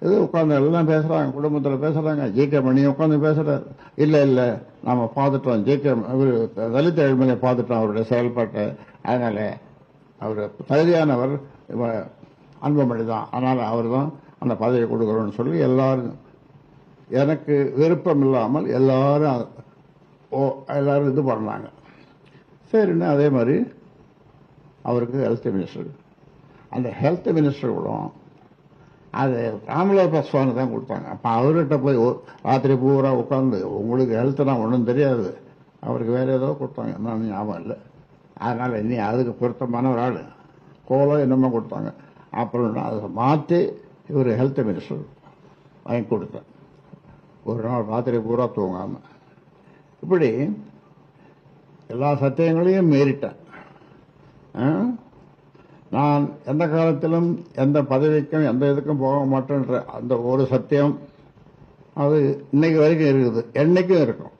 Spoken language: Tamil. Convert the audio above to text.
இது உட்காந்து எல்லாம் பேசுறாங்க, குடும்பத்தில் பேசுறாங்க. ஜே.கே. மணி உட்காந்து பேசுறாரு. இல்ல நாம பார்த்துட்டோம், ஜே.கே. தலித் ஏழ்மையை பார்த்துட்டோம் அவருடைய செயல்பாட்டை. அதனால அவர் தகுதியானவர் அன்புமணி தான், அதனால அவர் தான் அந்த பதவியை கொடுக்குறோன்னு சொல்லி எல்லாரும், எனக்கு விருப்பம் இல்லாமல் எல்லாரும் இது பண்ணாங்க. சரின்னு அதே மாதிரி அவருக்கு ஹெல்த் மினிஸ்டர், அந்த ஹெல்த் மினிஸ்டர் கூட அது ராம்விலாஸ் பாஸ்வானுக்கு தான் கொடுத்தாங்க. அப்போ அவர்கிட்ட போய் ராத்திரி பூரா உட்காந்து உங்களுக்கு ஹெல்த்னா ஒன்றும் தெரியாது, அவருக்கு வேற ஏதோ கொடுத்தாங்க, என்னன்னு ஞாபகம் இல்லை. அதனால இனி அதுக்கு பொருத்தமான ஒரு ஆள் கோலம் என்னமோ கொடுத்தாங்க. அப்புறம் அதை மாற்றி இவர் ஹெல்த் மினிஸ்டர் வாங்கி கொடுத்தேன். ஒரு நாள் ராத்திரி பூரா தூங்காம இப்படி எல்லா சத்தியங்களையும் மீறிட்டேன். நான் எந்த காலத்திலும் எந்த பதவிக்கும் எந்த இதுக்கும் போக மாட்டேன்ற அந்த ஒரு சத்தியம் அது இன்னைக்கு வரைக்கும் இருக்குது, என்னைக்கும் இருக்கும்.